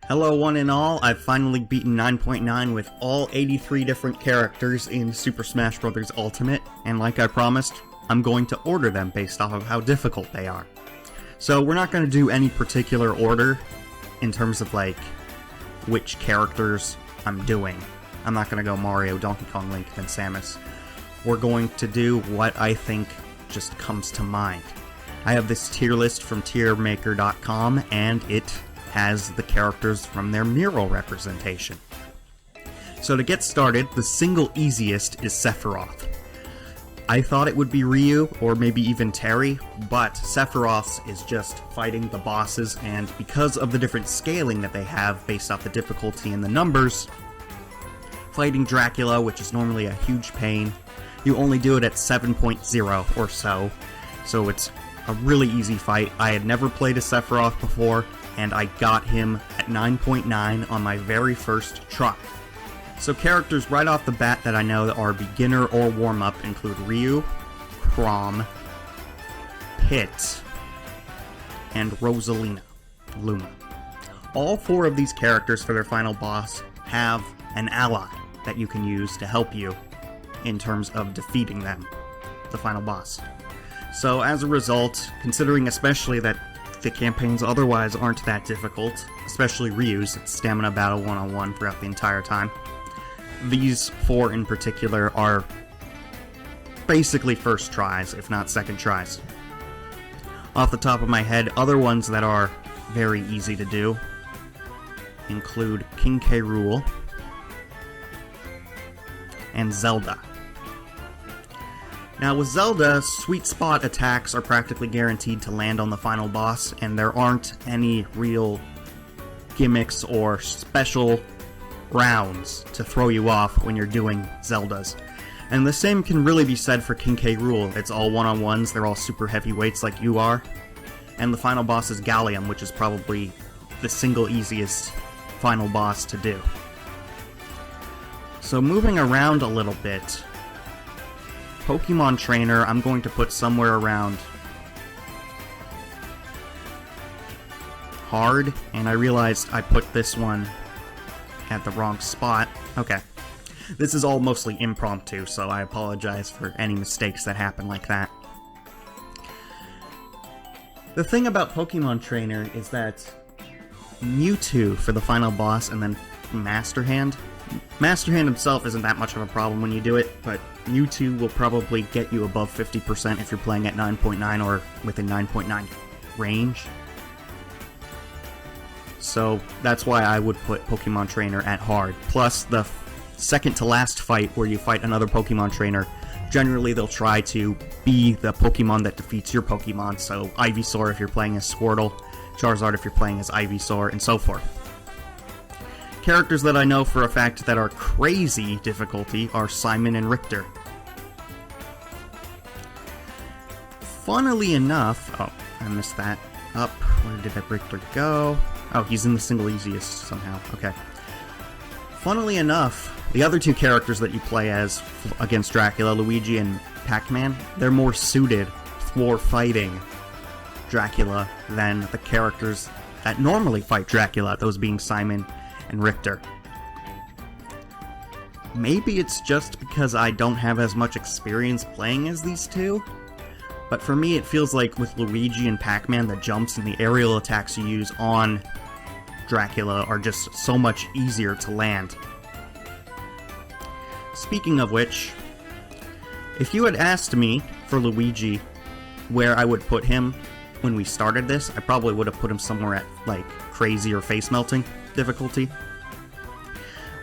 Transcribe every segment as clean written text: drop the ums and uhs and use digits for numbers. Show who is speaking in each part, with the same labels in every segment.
Speaker 1: Hello one and all, I've finally beaten 9.9 with all 83 different characters in Super Smash Bros. Ultimate, and like I promised, I'm going to order them based off of how difficult they are. So we're not going to do any particular order in terms of like which characters I'm doing. I'm not going to go Mario, Donkey Kong, Link, then Samus. We're going to do what I think just comes to mind. I have this tier list from tiermaker.com and it has the characters from their mural representation. So to get started, the single easiest is Sephiroth. I thought it would be Ryu, or maybe even Terry, but Sephiroth's is just fighting the bosses, and because of the different scaling that they have based off the difficulty and the numbers, fighting Dracula, which is normally a huge pain, you only do it at 7.0 or so it's a really easy fight. I had never played a Sephiroth before, and I got him at 9.9 on my very first try. So characters right off the bat that I know that are beginner or warm-up include Ryu, Chrom, Pit, and Rosalina, Luna. All four of these characters for their final boss have an ally that you can use to help you in terms of defeating them, the final boss. So as a result, considering especially that the campaigns otherwise aren't that difficult, especially Ryu's, it's stamina battle one-on-one throughout the entire time. These four in particular are basically first tries, if not second tries. Off the top of my head, other ones that are very easy to do include King K. Rool and Zelda. Now with Zelda, sweet spot attacks are practically guaranteed to land on the final boss, and there aren't any real gimmicks or special rounds to throw you off when you're doing Zeldas. And the same can really be said for King K. Rool. It's all one-on-ones, they're all super heavyweights like you are. And the final boss is Gallium, which is probably the single easiest final boss to do. So moving around a little bit, Pokemon Trainer, I'm going to put somewhere around hard, and I realized I put this one at the wrong spot. Okay. This is all mostly impromptu, so I apologize for any mistakes that happen like that. The thing about Pokemon Trainer is that Mewtwo for the final boss, and then Master Hand. Master Hand himself isn't that much of a problem when you do it, but Mewtwo will probably get you above 50% if you're playing at 9.9 or within 9.9 range. So that's why I would put Pokemon Trainer at hard. Plus, the second to last fight where you fight another Pokemon Trainer, generally they'll try to be the Pokemon that defeats your Pokemon. So Ivysaur if you're playing as Squirtle, Charizard if you're playing as Ivysaur, and so forth. Characters that I know for a fact that are crazy difficulty are Simon and Richter. Funnily enough, oh, I missed that. Up, where did that Richter go? Oh, he's in the single easiest somehow. Okay. Funnily enough, the other two characters that you play as against Dracula, Luigi and Pac-Man, they're more suited for fighting Dracula than the characters that normally fight Dracula, those being Simon and Richter. Maybe it's just because I don't have as much experience playing as these two, but for me it feels like with Luigi and Pac-Man, the jumps and the aerial attacks you use on Dracula are just so much easier to land. Speaking of which, if you had asked me for Luigi where I would put him when we started this, I probably would have put him somewhere at like crazy or face melting difficulty.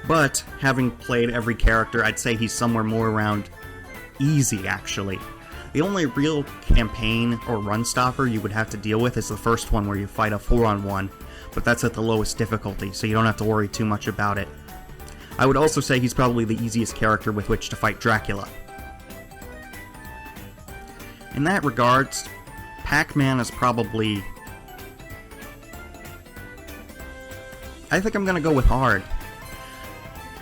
Speaker 1: But having played every character, I'd say he's somewhere more around easy actually. The only real campaign or run stopper you would have to deal with is the first one where you fight a 4-on-1, but that's at the lowest difficulty, so you don't have to worry too much about it. I would also say he's probably the easiest character with which to fight Dracula. In that regards, Pac-Man is probably... I think I'm gonna go with hard.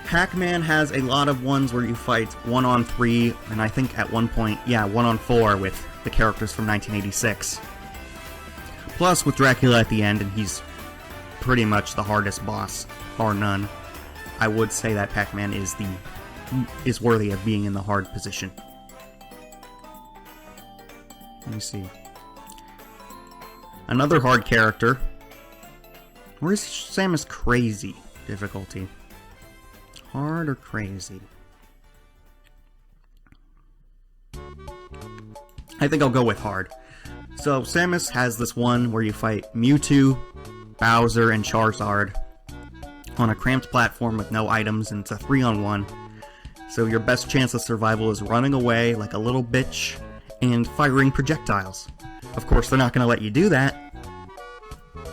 Speaker 1: Pac-Man has a lot of ones where you fight 1-on-3, and I think at one point, yeah, 1-on-4 with the characters from 1986. Plus, with Dracula at the end, and he's pretty much the hardest boss, bar none. I would say that Pac-Man is worthy of being in the hard position. Let me see. Another hard character. Where's Samus Crazy difficulty? Hard or crazy? I think I'll go with hard. So Samus has this one where you fight Mewtwo, Bowser, and Charizard on a cramped platform with no items, and it's a 3-on-1. So your best chance of survival is running away like a little bitch and firing projectiles. Of course, they're not going to let you do that,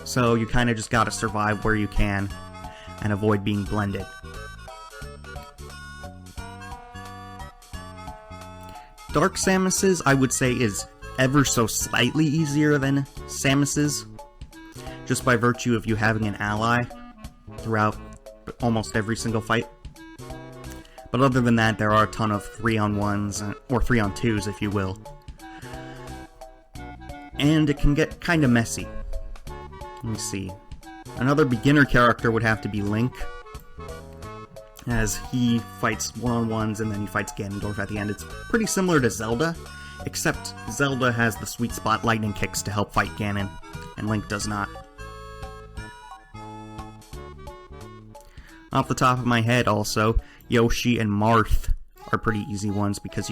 Speaker 1: so you kind of just gotta survive where you can and avoid being blended. Dark Samus's, I would say, is ever so slightly easier than Samus's, just by virtue of you having an ally throughout almost every single fight. But other than that, there are a ton of 3-on-1s, or 3-on-2s if you will. And it can get kind of messy. Let me see. Another beginner character would have to be Link, as he fights 1-on-1s and then he fights Ganondorf at the end. It's pretty similar to Zelda, except Zelda has the sweet spot lightning kicks to help fight Ganon, and Link does not. Off the top of my head also, Yoshi and Marth are pretty easy ones because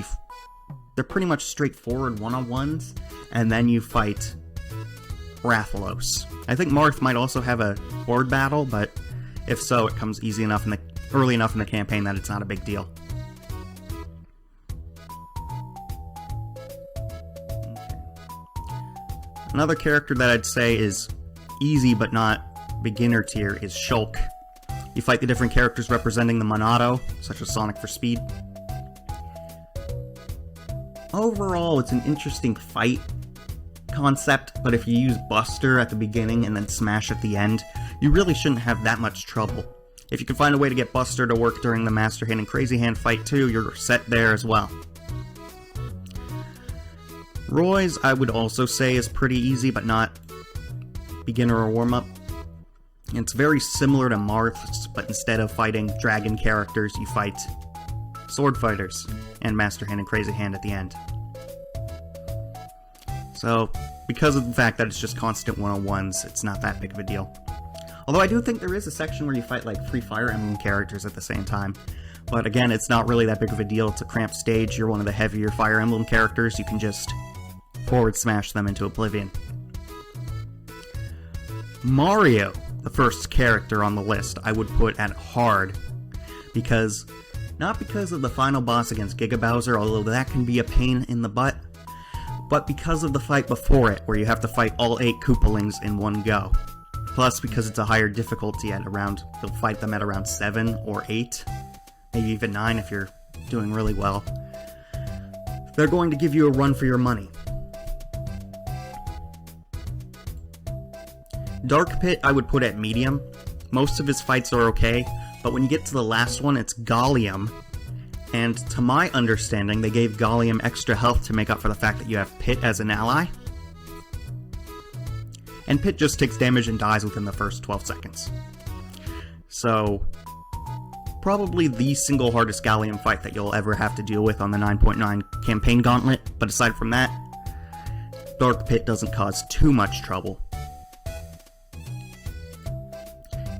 Speaker 1: they're pretty much straightforward 1-on-1s, and then you fight Rathalos. I think Marth might also have a horde battle, but if so, it comes early enough in the campaign that it's not a big deal. Another character that I'd say is easy but not beginner tier is Shulk. You fight the different characters representing the Monado, such as Sonic for speed. Overall, it's an interesting fight concept, but if you use Buster at the beginning and then Smash at the end, you really shouldn't have that much trouble. If you can find a way to get Buster to work during the Master Hand and Crazy Hand fight too, you're set there as well. Roy's, I would also say, is pretty easy, but not beginner or warm-up. It's very similar to Marth's, but instead of fighting dragon characters, you fight sword fighters and Master Hand and Crazy Hand at the end. So, because of the fact that it's just constant 1-on-1s, it's not that big of a deal. Although I do think there is a section where you fight like 3 Fire Emblem characters at the same time. But again, it's not really that big of a deal. It's a cramped stage. You're one of the heavier Fire Emblem characters. You can just forward smash them into oblivion. Mario, the first character on the list, I would put at hard. Not because of the final boss against Giga Bowser, although that can be a pain in the butt, but because of the fight before it, where you have to fight all 8 Koopalings in one go. Plus, because it's a higher difficulty you'll fight them at around 7 or 8, maybe even 9 if you're doing really well. They're going to give you a run for your money. Dark Pit I would put at medium. Most of his fights are okay, but when you get to the last one, it's Gallium. And to my understanding, they gave Gallium extra health to make up for the fact that you have Pit as an ally. And Pit just takes damage and dies within the first 12 seconds. So, probably the single hardest Gallium fight that you'll ever have to deal with on the 9.9 campaign gauntlet, but aside from that, Dark Pit doesn't cause too much trouble.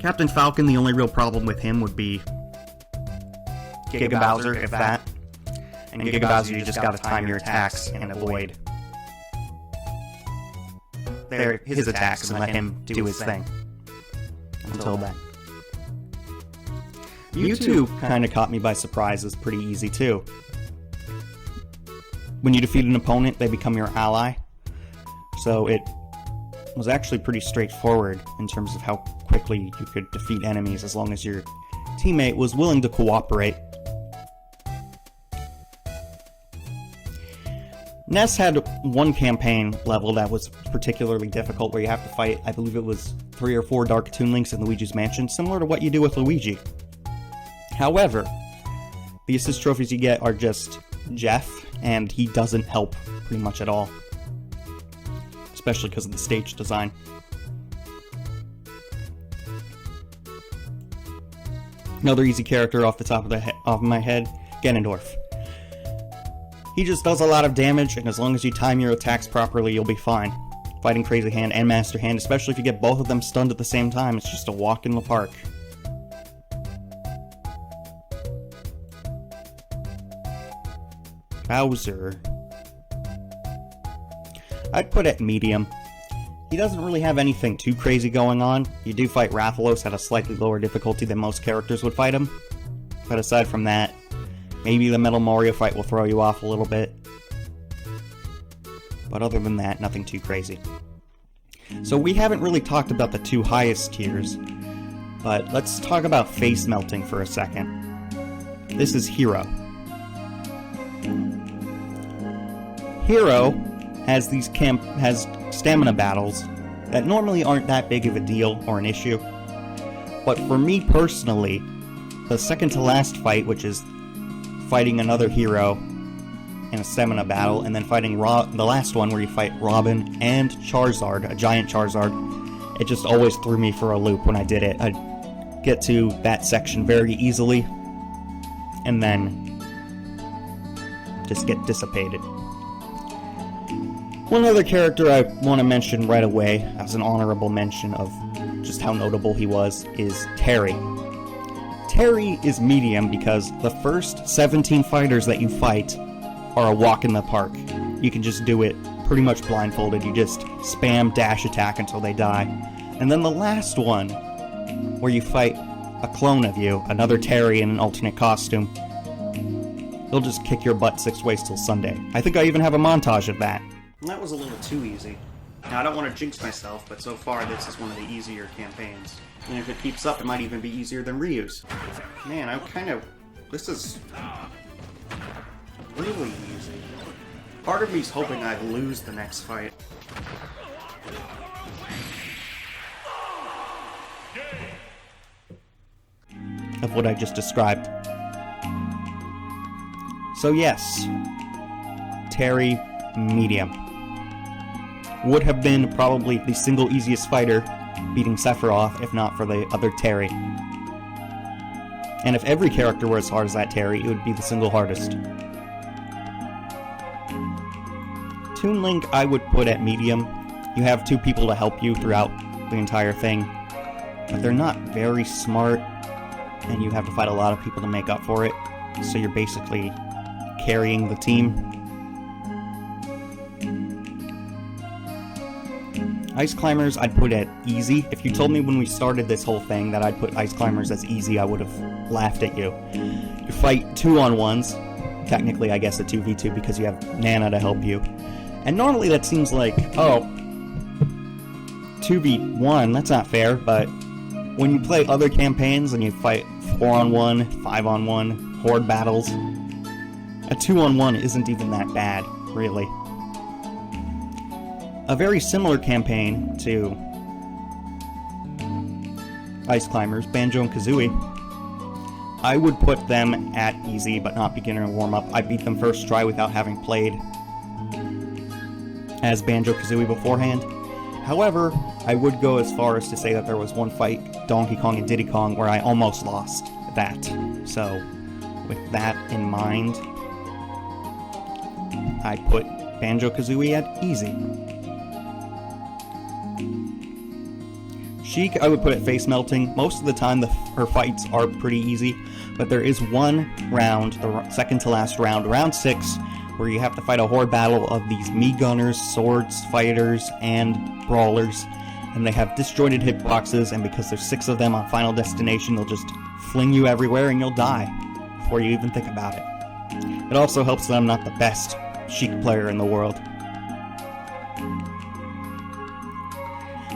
Speaker 1: Captain Falcon, the only real problem with him would be Giga Bowser, if that. And Giga Bowser, you just gotta time your attacks and avoid his attacks and let him do his thing. Until then. Mewtwo kinda caught me by surprise, is pretty easy too. When you defeat an opponent, they become your ally. So it was actually pretty straightforward in terms of how quickly you could defeat enemies as long as your teammate was willing to cooperate. Ness had one campaign level that was particularly difficult where you have to fight, I believe it was 3 or 4 Dark Toon Links in Luigi's Mansion, similar to what you do with Luigi. However, the assist trophies you get are just Jeff, and he doesn't help pretty much at all. Especially because of the stage design. Another easy character off the top of my head, Ganondorf. He just does a lot of damage, and as long as you time your attacks properly, you'll be fine. Fighting Crazy Hand and Master Hand, especially if you get both of them stunned at the same time, it's just a walk in the park. Bowser. I'd put at medium. He doesn't really have anything too crazy going on. You do fight Rathalos at a slightly lower difficulty than most characters would fight him. But aside from that, maybe the Metal Mario fight will throw you off a little bit. But other than that, nothing too crazy. So we haven't really talked about the two highest tiers, but let's talk about face melting for a second. This is Hero. Hero has has stamina battles that normally aren't that big of a deal or an issue. But for me personally, the second to last fight, which is fighting another hero in a stamina battle, and then fighting the last one where you fight Robin and Charizard, a giant Charizard, it just always threw me for a loop when I did it. I'd get to that section very easily, and then just get dissipated. One other character I want to mention right away, as an honorable mention of just how notable he was, is Terry. Terry is medium because the first 17 fighters that you fight are a walk in the park. You can just do it pretty much blindfolded. You just spam dash attack until they die. And then the last one, where you fight a clone of you, another Terry in an alternate costume, they'll just kick your butt 6 ways till Sunday. I think I even have a montage of that. That was a little too easy. Now, I don't want to jinx myself, but so far this is one of the easier campaigns. And if it keeps up, it might even be easier than Ryu's. Man, I'm kind of... This is... really easy. Part of me's hoping I lose the next fight. Of what I just described. So yes, Terry, medium. Would have been probably the single easiest fighter beating Sephiroth, if not for the other Terry. And if every character were as hard as that Terry, it would be the single hardest. Toon Link I would put at medium. You have 2 people to help you throughout the entire thing, but they're not very smart, and you have to fight a lot of people to make up for it, so you're basically carrying the team. Ice Climbers I'd put at easy. If you told me when we started this whole thing that I'd put Ice Climbers as easy, I would have laughed at you. You fight 2-on-1s. Technically, I guess a 2v2 because you have Nana to help you. And normally that seems like, oh, 2v1, that's not fair, but when you play other campaigns and you fight 4-on-1, 5-on-1, horde battles, a 2-on-1 isn't even that bad, really. A very similar campaign to Ice Climbers, Banjo and Kazooie, I would put them at easy, but not beginner and warm-up. I beat them first try without having played as Banjo-Kazooie beforehand. However, I would go as far as to say that there was one fight, Donkey Kong and Diddy Kong, where I almost lost that. So, with that in mind, I put Banjo-Kazooie at easy. Sheik, I would put at face melting. Most of the time, her fights are pretty easy, but there is one round, the second to last round, round 6, where you have to fight a horde battle of these Mii Gunners, swords, fighters, and brawlers, and they have disjointed hitboxes, and because there's 6 of them on Final Destination, they'll just fling you everywhere and you'll die before you even think about it. It also helps that I'm not the best Sheik player in the world.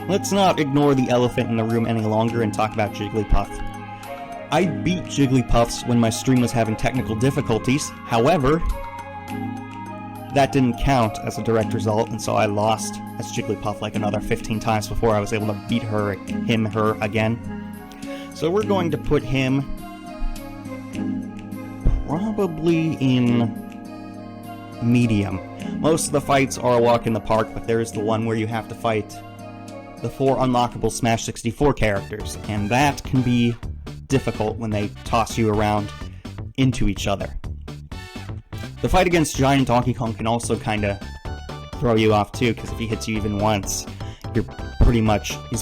Speaker 1: Let's not ignore the elephant in the room any longer and talk about Jigglypuff. I beat Jigglypuffs when my stream was having technical difficulties, however, that didn't count as a direct result, and so I lost as Jigglypuff like another 15 times before I was able to beat her again. So we're going to put him probably in medium. Most of the fights are a walk in the park, but there is the one where you have to fight the 4 unlockable Smash 64 characters, and that can be difficult when they toss you around into each other. The fight against Giant Donkey Kong can also kind of throw you off too, because if he hits you even once, he's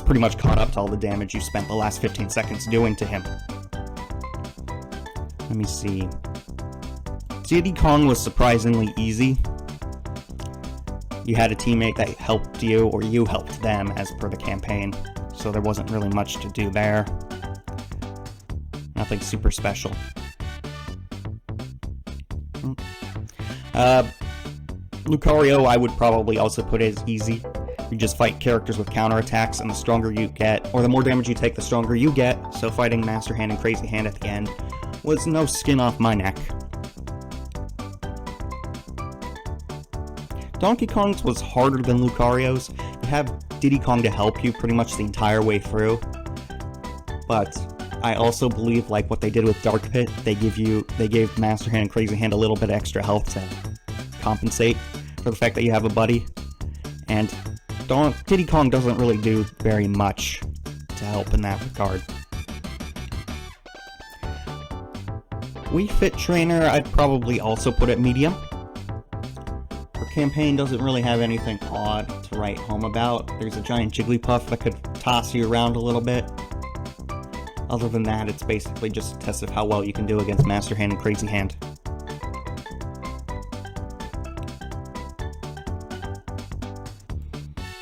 Speaker 1: pretty much caught up to all the damage you spent the last 15 seconds doing to him. Let me see. Diddy Kong was surprisingly easy. You had a teammate that helped you, or you helped them as per the campaign, so there wasn't really much to do there. Nothing super special. Lucario I would probably also put as easy. You just fight characters with counterattacks, and the stronger you get, or the more damage you take, the stronger you get, so fighting Master Hand and Crazy Hand at the end was no skin off my neck. Donkey Kong's was harder than Lucario's. You have Diddy Kong to help you pretty much the entire way through, but I also believe, like what they did with Dark Pit, they gave Master Hand and Crazy Hand a little bit of extra health to compensate for the fact that you have a buddy, and Diddy Kong doesn't really do very much to help in that regard. Wii Fit Trainer I'd probably also put at medium. Her campaign doesn't really have anything odd to write home about. There's a giant Jigglypuff that could toss you around a little bit. Other than that, it's basically just a test of how well you can do against Master Hand and Crazy Hand.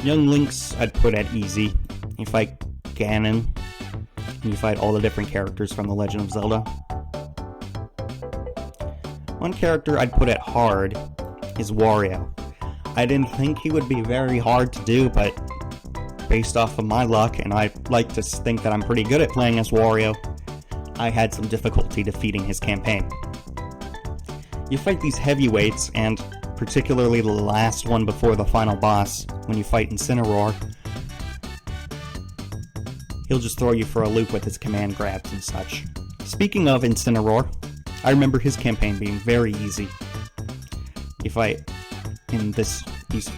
Speaker 1: Young Link's I'd put at easy. You fight Ganon, and you fight all the different characters from The Legend of Zelda. One character I'd put at hard is Wario. I didn't think he would be very hard to do, but based off of my luck, and I like to think that I'm pretty good at playing as Wario, I had some difficulty defeating his campaign. You fight these heavyweights, and particularly the last one before the final boss, when you fight Incineroar, he'll just throw you for a loop with his command grabs and such. Speaking of Incineroar, I remember his campaign being very easy. You fight in these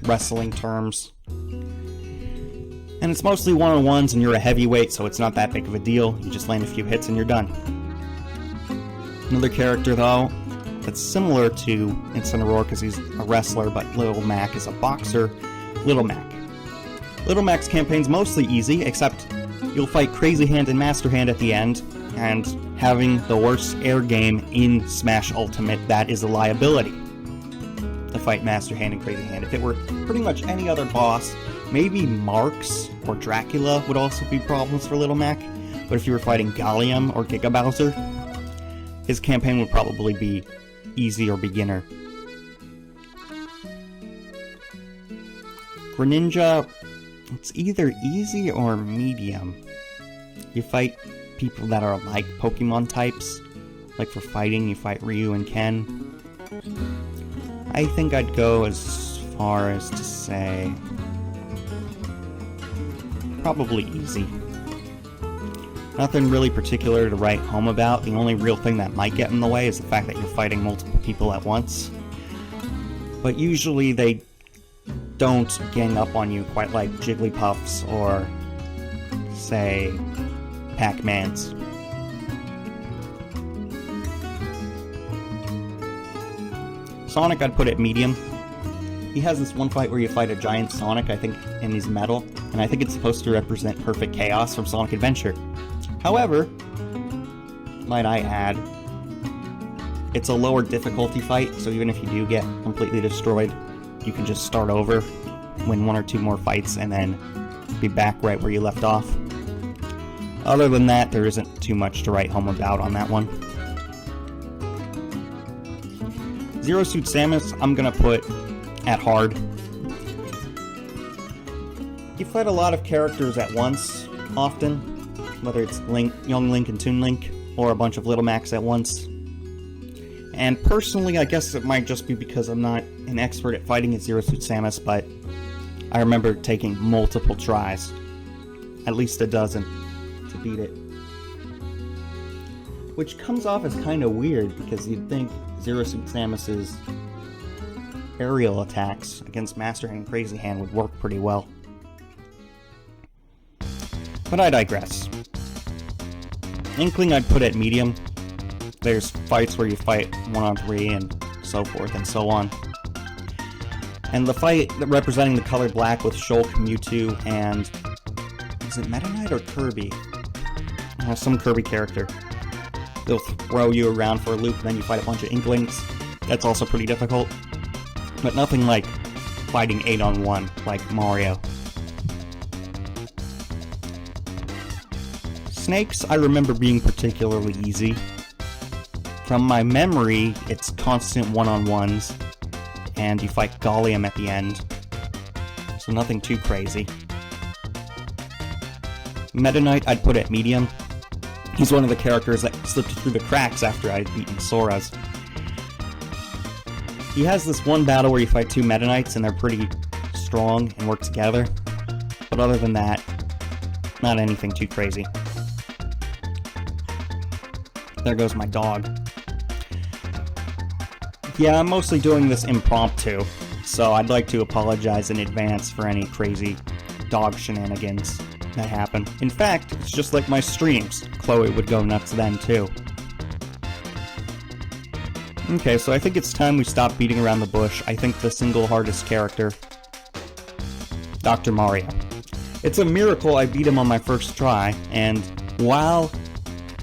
Speaker 1: wrestling terms, and it's mostly one-on-ones, and you're a heavyweight, so it's not that big of a deal. You just land a few hits and you're done. Another character, though, that's similar to Incineroar because he's a wrestler, but Little Mac is a boxer, Little Mac. Little Mac's campaign's mostly easy, except you'll fight Crazy Hand and Master Hand at the end, and having the worst air game in Smash Ultimate, that is a liability to fight Master Hand and Crazy Hand. If it were pretty much any other boss, maybe Marks or Dracula would also be problems for Little Mac, but if you were fighting Gallium or Giga Bowser, his campaign would probably be easy or beginner. Greninja, it's either easy or medium. You fight people that are like Pokemon types. Like for fighting, you fight Ryu and Ken. I think I'd go as far as to say probably easy. Nothing really particular to write home about. The only real thing that might get in the way is the fact that you're fighting multiple people at once. But usually they don't gang up on you quite like Jigglypuffs or, say, Pac-Mans. Sonic I'd put at medium. He has this one fight where you fight a giant Sonic, I think, and he's metal, and I think it's supposed to represent perfect chaos from Sonic Adventure. However, might I add, it's a lower difficulty fight, so even if you do get completely destroyed, you can just start over, win one or two more fights, and then be back right where you left off. Other than that, there isn't too much to write home about on that one. Zero Suit Samus, I'm gonna put at hard. You fight a lot of characters at once, often, whether it's Link, Young Link and Toon Link, or a bunch of Little Macs at once. And personally, I guess it might just be because I'm not an expert at fighting as Zero Suit Samus, but I remember taking multiple tries, at least a dozen, to beat it. Which comes off as kind of weird, because you'd think Zero Suit Samus's aerial attacks against Master Hand and Crazy Hand would work pretty well. But I digress. Inkling I'd put at medium. There's fights where you fight 1-on-3 and so forth and so on. And the fight representing the color black with Shulk, Mewtwo, and... is it Meta Knight or Kirby? Some Kirby character. They'll throw you around for a loop, and then you fight a bunch of Inklings. That's also pretty difficult. But nothing like fighting 8-on-1 like Mario. Snakes, I remember being particularly easy. From my memory, it's constant 1-on-1s, and you fight Gallium at the end. So nothing too crazy. Meta Knight, I'd put at medium. He's one of the characters that slipped through the cracks after I'd beaten Sora's. He has this one battle where you fight two Meta Knights and they're pretty strong and work together. But other than that, not anything too crazy. There goes my dog. Yeah, I'm mostly doing this impromptu, so I'd like to apologize in advance for any crazy dog shenanigans that happen. In fact, it's just like my streams. Chloe would go nuts then, too. Okay, so I think it's time we stop beating around the bush. I think the single hardest character, Dr. Mario. It's a miracle I beat him on my first try, and while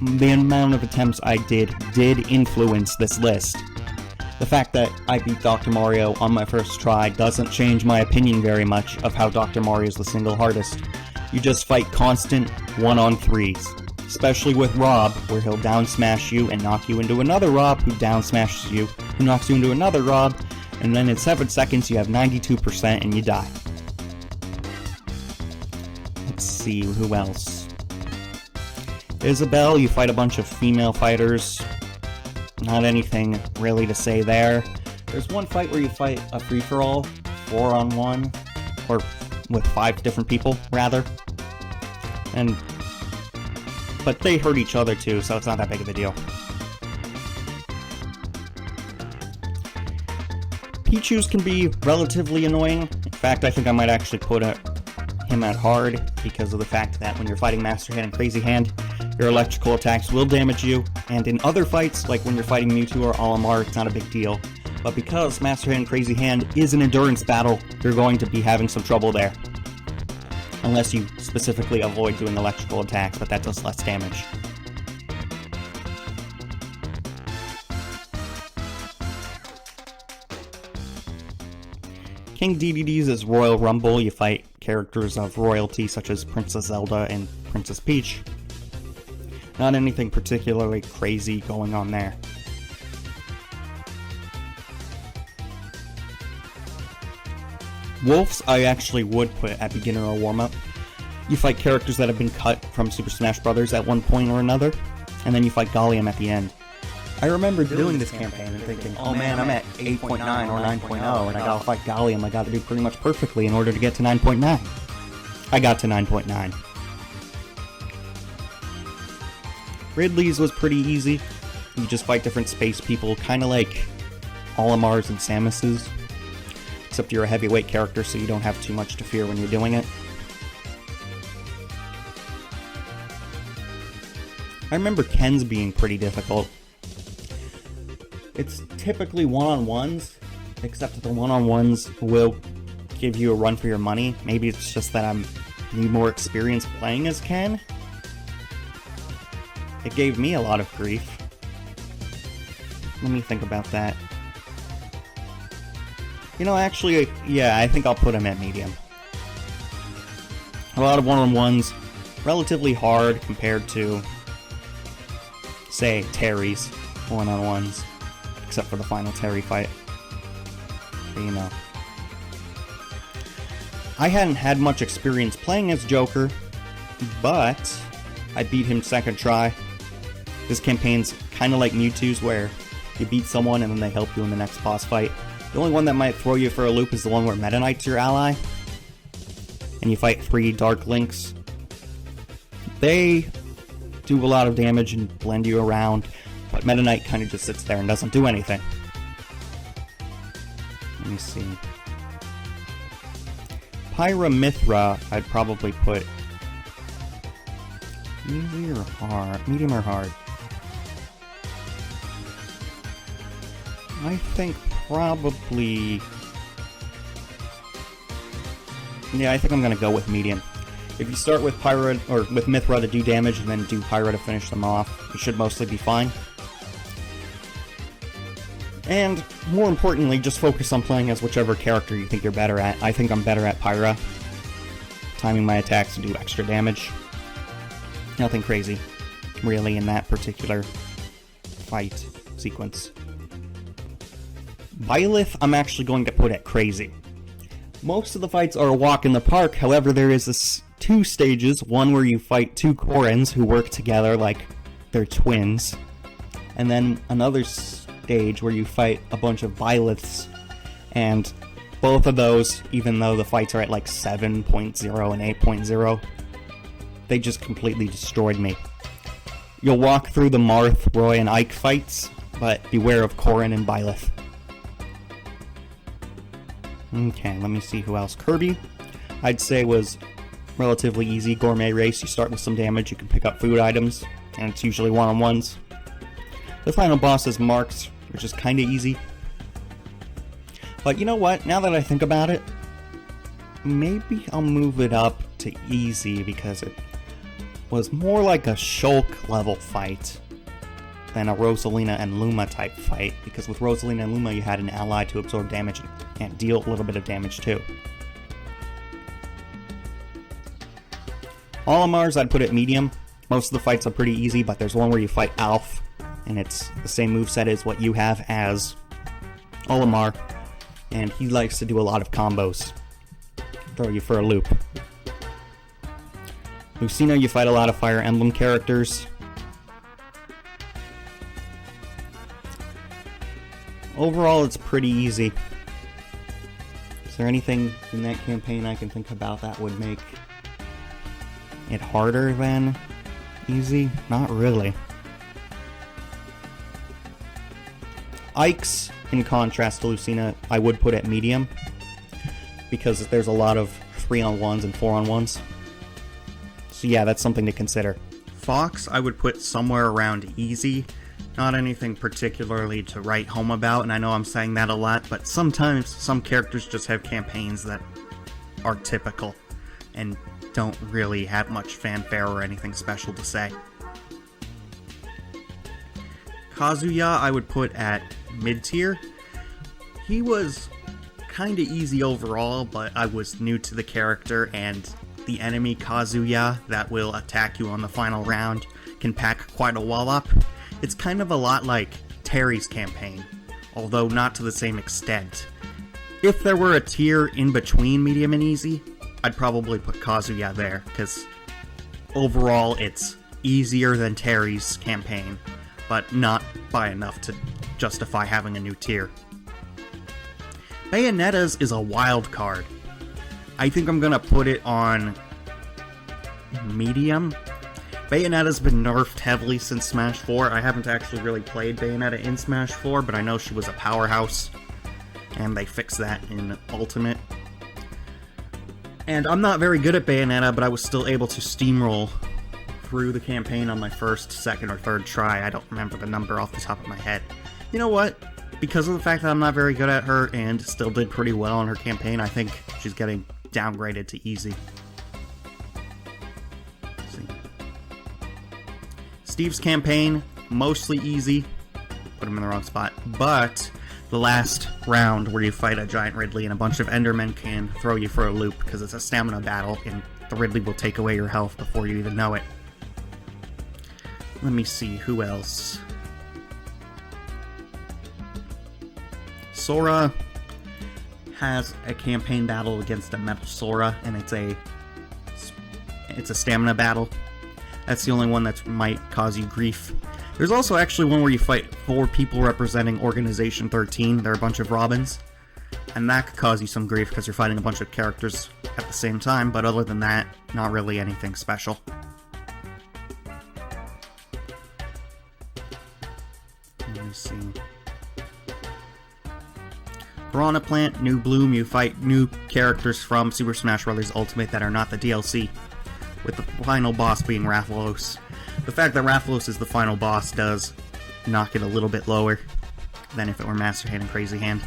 Speaker 1: the amount of attempts I did influence this list, the fact that I beat Dr. Mario on my first try doesn't change my opinion very much of how Dr. Mario is the single hardest. You just fight constant 1-on-3s. Especially with Rob, where he'll down smash you and knock you into another Rob, who down smashes you, who knocks you into another Rob, and then in 7 seconds you have 92% and you die. Let's see, who else? Isabelle, you fight a bunch of female fighters. Not anything really to say there. There's one fight where you fight a free-for-all, 4-on-1, or with 5 different people, rather. But they hurt each other too, so it's not that big of a deal. Pichu's can be relatively annoying. In fact, I think I might actually put him at hard, because of the fact that when you're fighting Master Hand and Crazy Hand, your electrical attacks will damage you, and in other fights, like when you're fighting Mewtwo or Olimar, it's not a big deal. But because Master Hand and Crazy Hand is an endurance battle, you're going to be having some trouble there. Unless you specifically avoid doing electrical attacks, but that does less damage. King DDD's is Royal Rumble. You fight characters of royalty such as Princess Zelda and Princess Peach. Not anything particularly crazy going on there. Wolves, I actually would put at beginner or warm-up. You fight characters that have been cut from Super Smash Bros. At one point or another, and then you fight Gallium at the end. I remember doing this campaign and thinking, oh man, I'm at 8.9 or 9.0, and I gotta fight Gallium. I gotta do pretty much perfectly in order to get to 9.9. I got to 9.9. Ridley's was pretty easy. You just fight different space people, kinda like Olimar's and Samus's. Except you're a heavyweight character, so you don't have too much to fear when you're doing it. I remember Ken's being pretty difficult. It's typically 1-on-1s, except that the 1-on-1s will give you a run for your money. Maybe it's just that I'm need more experience playing as Ken. It gave me a lot of grief. Let me think about that. You know, actually, yeah, I think I'll put him at medium. A lot of 1-on-1s, relatively hard compared to, say, Terry's 1-on-1s, except for the final Terry fight. But, you know. I hadn't had much experience playing as Joker, but I beat him second try. This campaign's kind of like Mewtwo's, where you beat someone and then they help you in the next boss fight. The only one that might throw you for a loop is the one where Meta Knight's your ally, and you fight 3 Dark Links. They do a lot of damage and blend you around, but Meta Knight kind of just sits there and doesn't do anything. Let me see. Pyra Mithra, I'd probably put Easy or hard? Medium or hard? I think probably... Yeah, I think I'm gonna go with medium. If you start with Pyra, or with Mithra to do damage, and then do Pyra to finish them off, you should mostly be fine. And, more importantly, just focus on playing as whichever character you think you're better at. I think I'm better at Pyra, timing my attacks to do extra damage. Nothing crazy, really, in that particular fight sequence. Byleth, I'm actually going to put at crazy. Most of the fights are a walk in the park, however there is this two stages, one where you fight two Korans who work together like they're twins, and then another stage where you fight a bunch of Byleths, and both of those, even though the fights are at like 7.0 and 8.0, they just completely destroyed me. You'll walk through the Marth, Roy, and Ike fights, but beware of Korin and Byleth. Okay, let me see who else. Kirby, I'd say, was relatively easy. Gourmet race, you start with some damage, you can pick up food items, and it's usually one-on-ones. The final boss is Marks, which is kinda easy. But you know what, now that I think about it, maybe I'll move it up to easy, because it was more like a Shulk level fight than a Rosalina and Luma type fight, because with Rosalina and Luma you had an ally to absorb damage and deal a little bit of damage too. Olimar's I'd put at medium. Most of the fights are pretty easy, but there's one where you fight Alf, and it's the same moveset as what you have as Olimar, and he likes to do a lot of combos. Throw you for a loop. Lucina, you fight a lot of Fire Emblem characters. Overall, it's pretty easy. Is there anything in that campaign I can think about that would make it harder than easy? Not really. Ike's, in contrast to Lucina, I would put at medium, because there's a lot of 3-on-1s and 4-on-1s. So yeah, that's something to consider. Fox, I would put somewhere around easy. Not anything particularly to write home about, and I know I'm saying that a lot, but sometimes some characters just have campaigns that are typical and don't really have much fanfare or anything special to say. Kazuya, I would put at mid-tier. He was kinda easy overall, but I was new to the character, and the enemy Kazuya that will attack you on the final round can pack quite a wall up. It's kind of a lot like Terry's campaign, although not to the same extent. If there were a tier in between medium and easy, I'd probably put Kazuya there, because overall it's easier than Terry's campaign, but not by enough to justify having a new tier. Bayonetta's is a wild card. I think I'm gonna put it on medium. Bayonetta's been nerfed heavily since Smash 4. I haven't actually really played Bayonetta in Smash 4, but I know she was a powerhouse, and they fixed that in Ultimate. And I'm not very good at Bayonetta, but I was still able to steamroll through the campaign on my first, second, or third try. I don't remember the number off the top of my head. You know what? Because of the fact that I'm not very good at her and still did pretty well on her campaign, I think she's getting downgraded to easy. Let's see. Steve's campaign, mostly easy. Put him in the wrong spot. But the last round where you fight a giant Ridley and a bunch of Endermen can throw you for a loop because it's a stamina battle and the Ridley will take away your health before you even know it. Let me see, who else? Sora has a campaign battle against a Metal Sora, and it's a stamina battle. That's the only one that might cause you grief. There's also actually one where you fight 4 people representing Organization 13. They're a bunch of Robins, and that could cause you some grief because you're fighting a bunch of characters at the same time, but other than that, not really anything special. Let me see. Piranha Plant, New Bloom, you fight new characters from Super Smash Bros. Ultimate that are not the DLC. with the final boss being Rathalos. The fact that Rathalos is the final boss does knock it a little bit lower than if it were Master Hand and Crazy Hand.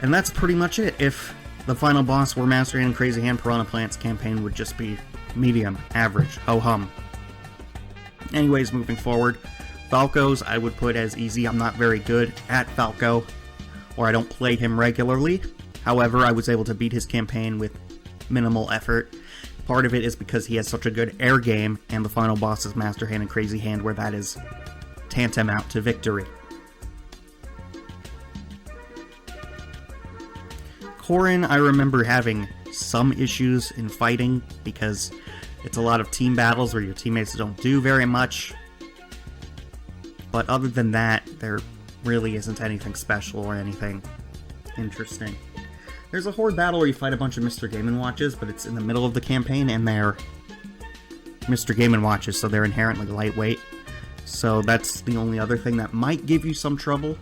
Speaker 1: And that's pretty much it. If the final boss were Master Hand and Crazy Hand, Piranha Plant's campaign would just be medium, average, ho-hum. Anyways, moving forward, Falco's I would put as easy. I'm not very good at Falco, or I don't play him regularly. However, I was able to beat his campaign with minimal effort. Part of it is because he has such a good air game, and the final boss is Master Hand and Crazy Hand, where that is tantamount to victory. Corrin, I remember having some issues in fighting, because it's a lot of team battles where your teammates don't do very much. But other than that, there really isn't anything special or anything interesting. There's a horde battle where you fight a bunch of Mr. Game & Watches, but it's in the middle of the campaign, and they're Mr. Game & Watches, so they're inherently lightweight. So that's the only other thing that might give you some trouble.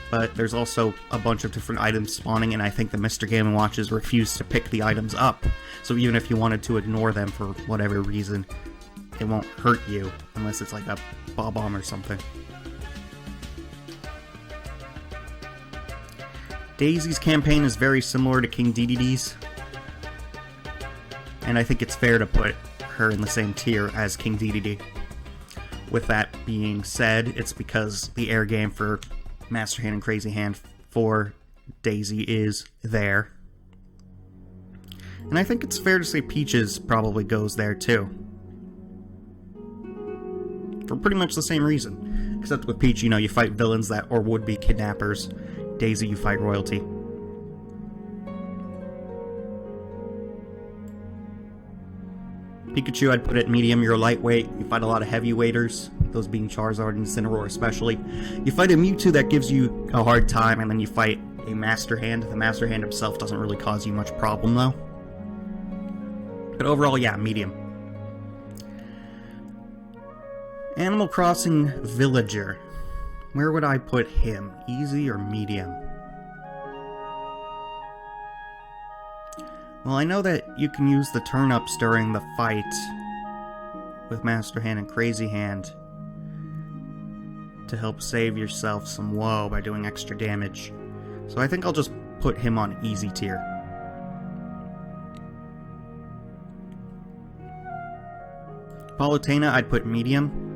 Speaker 1: But there's also a bunch of different items spawning, and I think the Mr. Game & Watches refuse to pick the items up. So even if you wanted to ignore them for whatever reason, it won't hurt you, unless it's like a Bob-omb or something. Daisy's campaign is very similar to King Dedede's, and I think it's fair to put her in the same tier as King Dedede. With that being said, it's because the air game for Master Hand and Crazy Hand for Daisy is there. And I think it's fair to say Peaches probably goes there too. For pretty much the same reason. Except with Peach, you know, you fight villains that or would-be kidnappers. Daisy, you fight royalty. Pikachu, I'd put it medium. You're lightweight. You fight a lot of heavyweighters, those being Charizard and Incineroar especially. You fight a Mewtwo that gives you a hard time, and then you fight a Master Hand. The Master Hand himself doesn't really cause you much problem, though. But overall, yeah, medium. Animal Crossing Villager. Where would I put him? Easy or medium? Well, I know that you can use the turn-ups during the fight with Master Hand and Crazy Hand to help save yourself some woe by doing extra damage. So I think I'll just put him on easy tier. Palutena, I'd put medium.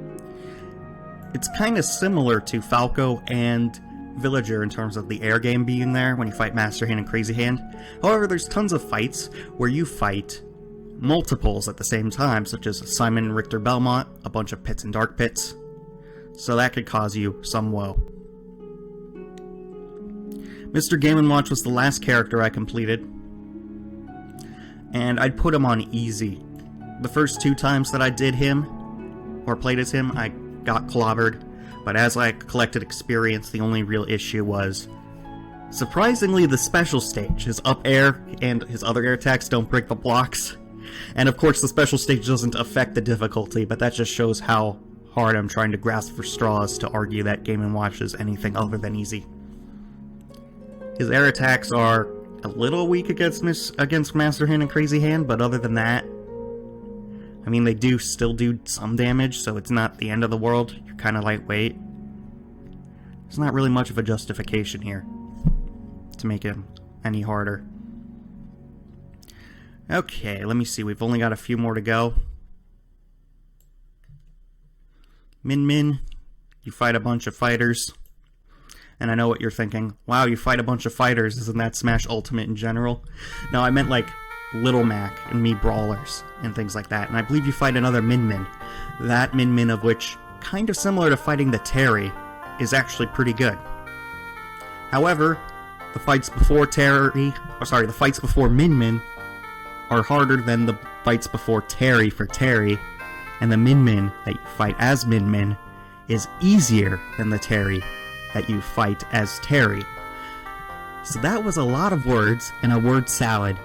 Speaker 1: It's kind of similar to Falco and Villager in terms of the air game being there when you fight Master Hand and Crazy Hand. However, there's tons of fights where you fight multiples at the same time, such as Simon and Richter Belmont, a bunch of pits and dark pits. So that could cause you some woe. Mr. Game & Watch was the last character I completed, and I'd put him on easy. The first 2 times that I did him, or played as him, I got clobbered, but as I collected experience, the only real issue was, surprisingly, the special stage. His up air and his other air attacks don't break the blocks. And of course, the special stage doesn't affect the difficulty, but that just shows how hard I'm trying to grasp for straws to argue that Game & Watch is anything other than easy. His air attacks are a little weak against Master Hand and Crazy Hand, but other than that, I mean, they do still do some damage, so it's not the end of the world. You're kind of lightweight. There's not really much of a justification here to make him any harder. Okay, let me see. We've only got a few more to go. Min Min, you fight a bunch of fighters. And I know what you're thinking. Wow, you fight a bunch of fighters. Isn't that Smash Ultimate in general? No, I meant like Little Mac and Mii Brawlers and things like that. And I believe you fight another Min Min. That Min Min of which, kind of similar to fighting the Terry, is actually pretty good. However, the fights before the fights before Min Min are harder than the fights before Terry for Terry, and the Min Min that you fight as Min Min is easier than the Terry that you fight as Terry. So that was a lot of words and a word salad.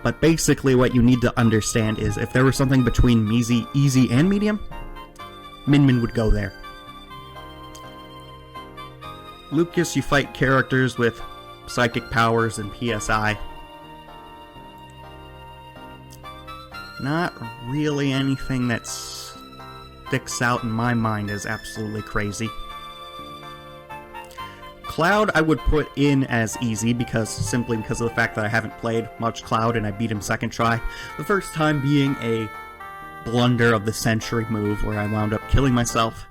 Speaker 1: But basically what you need to understand is if there was something between easy and medium, Min Min would go there. Lucas, you fight characters with psychic powers and PSI. not really anything that sticks out in my mind as absolutely crazy. Cloud I would put in as easy simply because of the fact that I haven't played much Cloud and I beat him second try. The first time being a blunder of the century move where I wound up killing myself.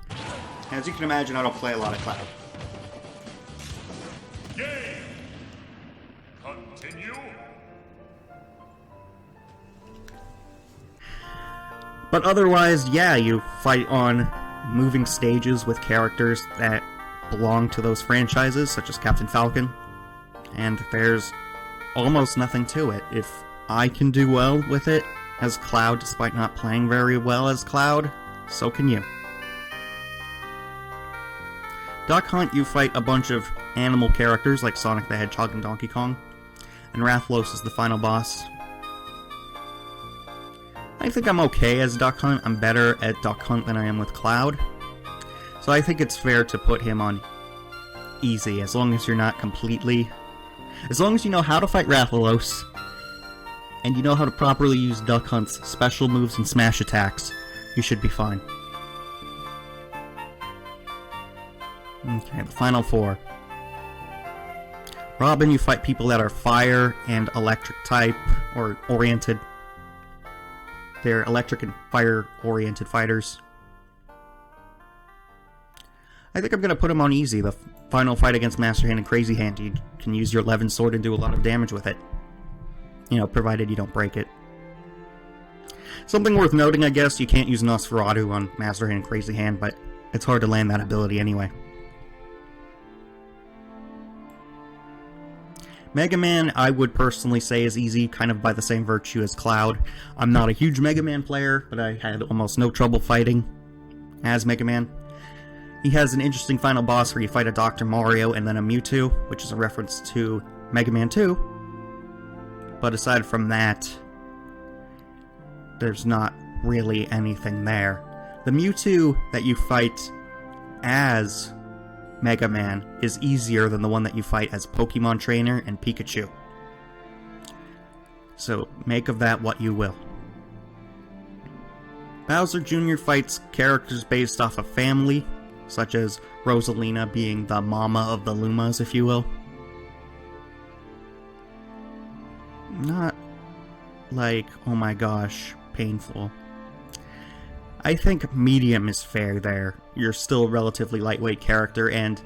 Speaker 1: As you can imagine, I don't play a lot of Cloud.
Speaker 2: Game. Continue.
Speaker 1: But otherwise, yeah, you fight on moving stages with characters that belong to those franchises, such as Captain Falcon, and there's almost nothing to it. If I can do well with it as Cloud despite not playing very well as Cloud, so can you. Duck Hunt, you fight a bunch of animal characters like Sonic the Hedgehog and Donkey Kong, and Rathalos is the final boss. I think I'm okay as Duck Hunt. I'm better at Duck Hunt than I am with Cloud. So I think it's fair to put him on easy, as long as you're not completely... As long as you know how to fight Rathalos, and you know how to properly use Duck Hunt's special moves and smash attacks, you should be fine. Okay, the final four. Robin, you fight people that are fire and electric type, or oriented. They're electric and fire-oriented fighters. I think I'm going to put him on easy. The final fight against Master Hand and Crazy Hand, you can use your Levin Sword and do a lot of damage with it. You know, provided you don't break it. Something worth noting, I guess, you can't use Nosferatu on Master Hand and Crazy Hand, but it's hard to land that ability anyway. Mega Man, I would personally say is easy, kind of by the same virtue as Cloud. I'm not a huge Mega Man player, but I had almost no trouble fighting as Mega Man. He has an interesting final boss where you fight a Dr. Mario and then a Mewtwo, which is a reference to Mega Man 2. But aside from that, there's not really anything there. The Mewtwo that you fight as Mega Man is easier than the one that you fight as Pokemon Trainer and Pikachu. So make of that what you will. Bowser Jr. fights characters based off of family, such as Rosalina being the mama of the Lumas, if you will. Not like, oh my gosh, painful. I think medium is fair there. You're still a relatively lightweight character, and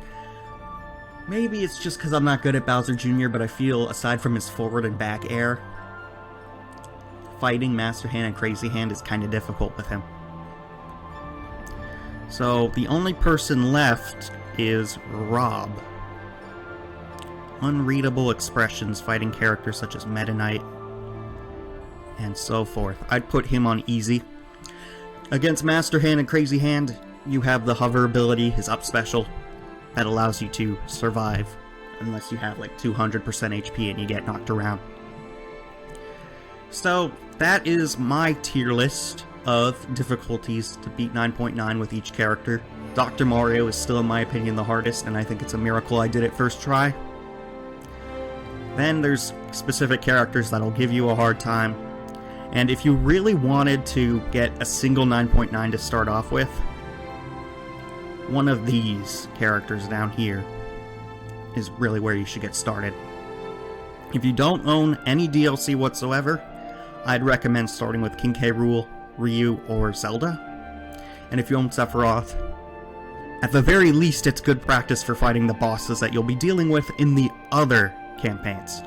Speaker 1: maybe it's just because I'm not good at Bowser Jr., but I feel, aside from his forward and back air, fighting Master Hand and Crazy Hand is kind of difficult with him. So, the only person left is Rob. Unreadable expressions fighting characters such as Meta Knight, and so forth. I'd put him on easy. Against Master Hand and Crazy Hand, you have the hover ability, his up special, that allows you to survive, unless you have like 200% HP and you get knocked around. So, that is my tier list of difficulties to beat 9.9 with each character. Dr. Mario is still, in my opinion, the hardest, and I think it's a miracle I did it first try. Then there's specific characters that'll give you a hard time. And if you really wanted to get a single 9.9 to start off with, one of these characters down here is really where you should get started. If you don't own any DLC whatsoever, I'd recommend starting with King K. Rool, Ryu, or Zelda. And if you own Sephiroth, at the very least it's good practice for fighting the bosses that you'll be dealing with in the other campaigns.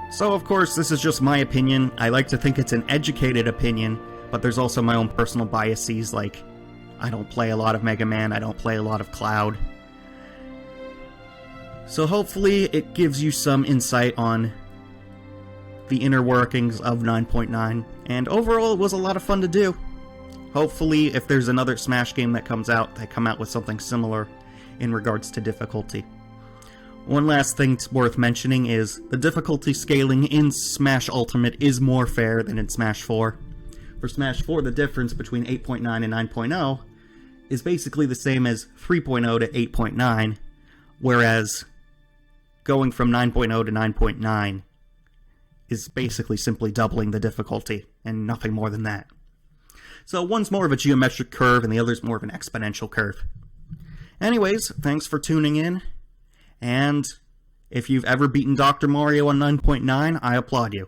Speaker 1: So, of course, this is just my opinion. I like to think it's an educated opinion, but there's also my own personal biases, like I don't play a lot of Mega Man, I don't play a lot of Cloud. So hopefully it gives you some insight on the inner workings of 9.9, and overall it was a lot of fun to do. Hopefully, if there's another Smash game that comes out, they come out with something similar in regards to difficulty. One last thing worth mentioning is the difficulty scaling in Smash Ultimate is more fair than in Smash 4. For Smash 4, the difference between 8.9 and 9.0 is basically the same as 3.0 to 8.9, whereas going from 9.0 to 9.9 is basically simply doubling the difficulty, and nothing more than that. So one's more of a geometric curve, and the other's more of an exponential curve. Anyways, thanks for tuning in, and if you've ever beaten Dr. Mario on 9.9, I applaud you.